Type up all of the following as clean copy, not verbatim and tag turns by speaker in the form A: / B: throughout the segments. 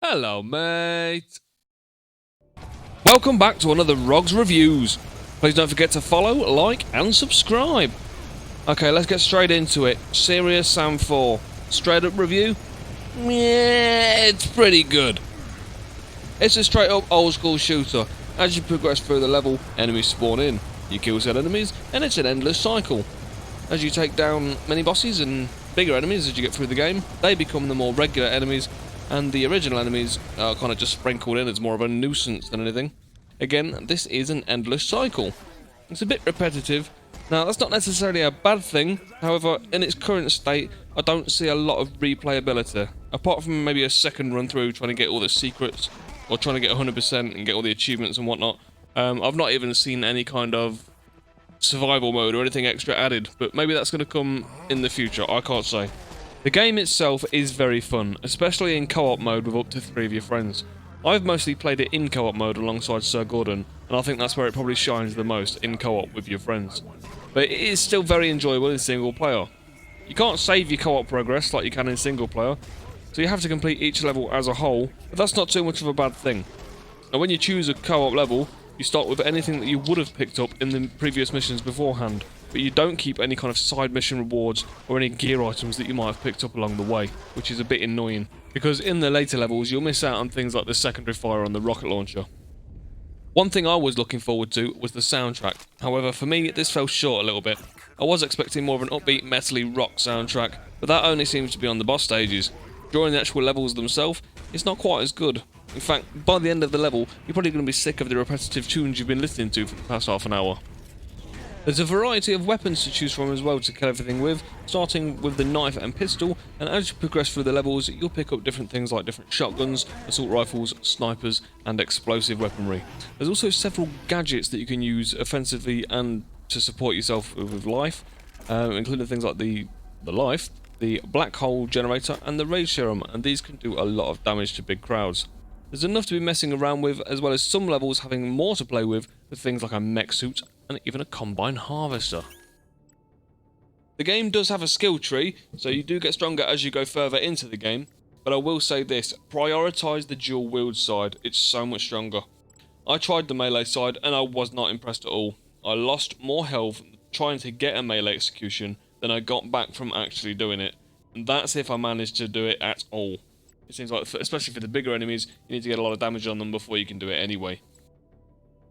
A: Hello, mate. Welcome back to another Rogs Reviews. Please don't forget to follow, like, and subscribe. Okay, let's get straight into it. Serious Sam 4. Straight up review? Yeah, it's pretty good. It's a straight up old school shooter. As you progress through the level, enemies spawn in. You kill said enemies, and it's an endless cycle. As you take down many bosses and bigger enemies as you get through the game, they become the more regular enemies, and the original enemies are kind of just sprinkled in as more of a nuisance than anything. Again, this is an endless cycle. It's a bit repetitive. Now, that's not necessarily a bad thing. However, in its current state, I don't see a lot of replayability. Apart from maybe a second run through trying to get all the secrets, or trying to get 100% and get all the achievements and whatnot. I've not even seen any kind of survival mode or anything extra added, but maybe that's going to come in the future, I can't say. The game itself is very fun, especially in co-op mode with up to 3 of your friends. I've mostly played it in co-op mode alongside Sir Gordon, and I think that's where it probably shines the most, in co-op with your friends. But it is still very enjoyable in single player. You can't save your co-op progress like you can in single player, so you have to complete each level as a whole, but that's not too much of a bad thing. Now when you choose a co-op level, you start with anything that you would have picked up in the previous missions beforehand, but you don't keep any kind of side mission rewards or any gear items that you might have picked up along the way, which is a bit annoying, because in the later levels you'll miss out on things like the secondary fire on the rocket launcher. One thing I was looking forward to was the soundtrack. However, for me, this fell short a little bit. I was expecting more of an upbeat, metally rock soundtrack, but that only seems to be on the boss stages. During the actual levels themselves, it's not quite as good. In fact, by the end of the level, you're probably going to be sick of the repetitive tunes you've been listening to for the past half an hour. There's a variety of weapons to choose from as well to kill everything with, starting with the knife and pistol, and as you progress through the levels, you'll pick up different things like different shotguns, assault rifles, snipers, and explosive weaponry. There's also several gadgets that you can use offensively and to support yourself with life, including things like the life, the black hole generator, and the raid serum, and these can do a lot of damage to big crowds. There's enough to be messing around with, as well as some levels having more to play with things like a mech suit and even a combine harvester. The game does have a skill tree, so you do get stronger as you go further into the game, but I will say this, prioritise the dual wield side, it's so much stronger. I tried the melee side and I was not impressed at all. I lost more health trying to get a melee execution than I got back from actually doing it, and that's if I managed to do it at all. It seems like, especially for the bigger enemies, you need to get a lot of damage on them before you can do it anyway.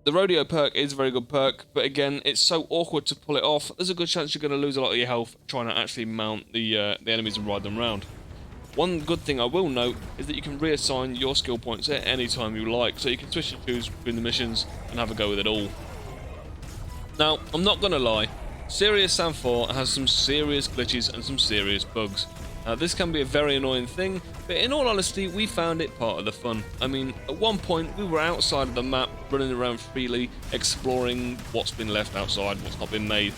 A: The rodeo perk is a very good perk, but again, it's so awkward to pull it off, there's a good chance you're going to lose a lot of your health trying to actually mount the enemies and ride them around. One good thing I will note is that you can reassign your skill points at any time you like, so you can switch and choose between the missions and have a go with it all. Now, I'm not going to lie, Serious Sam 4 has some serious glitches and some serious bugs. Now this can be a very annoying thing, but in all honesty we found it part of the fun. I mean, at one point we were outside of the map, running around freely, exploring what's been left outside, what's not been made.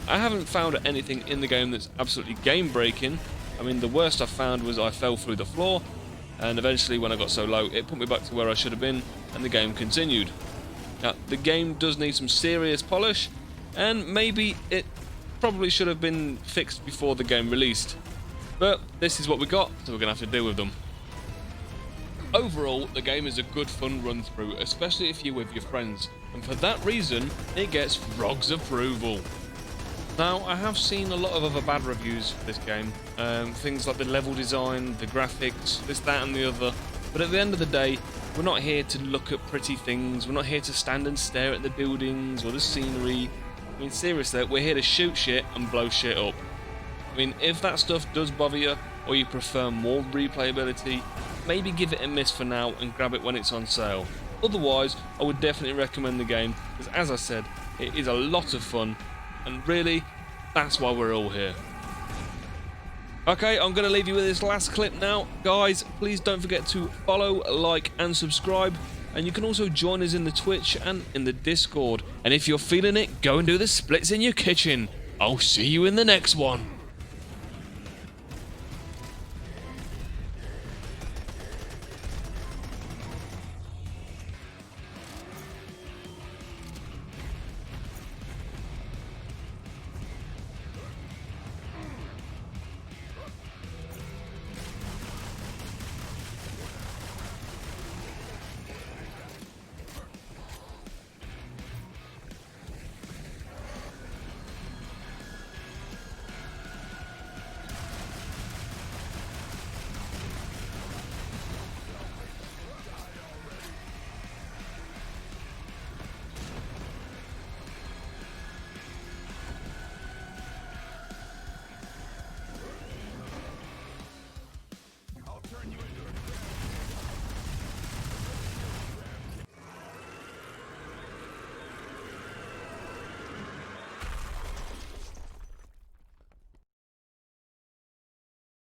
A: I haven't found anything in the game that's absolutely game breaking. I mean, the worst I found was I fell through the floor, and eventually when I got so low it put me back to where I should have been, and the game continued. Now the game does need some serious polish, and maybe it probably should have been fixed before the game released. But this is what we got, so we're going to have to deal with them. Overall, the game is a good fun run through, especially if you're with your friends, and for that reason, it gets Rog's approval. Now, I have seen a lot of other bad reviews for this game, things like the level design, the graphics, this, that and the other, but at the end of the day, we're not here to look at pretty things, we're not here to stand and stare at the buildings or the scenery. I mean, seriously, we're here to shoot shit and blow shit up. I mean, if that stuff does bother you, or you prefer more replayability, maybe give it a miss for now and grab it when it's on sale. Otherwise, I would definitely recommend the game, because as I said, it is a lot of fun, and really, that's why we're all here. Okay, I'm going to leave you with this last clip now. Guys, please don't forget to follow, like, and subscribe, and you can also join us in the Twitch and in the Discord. And if you're feeling it, go and do the splits in your kitchen. I'll see you in the next one.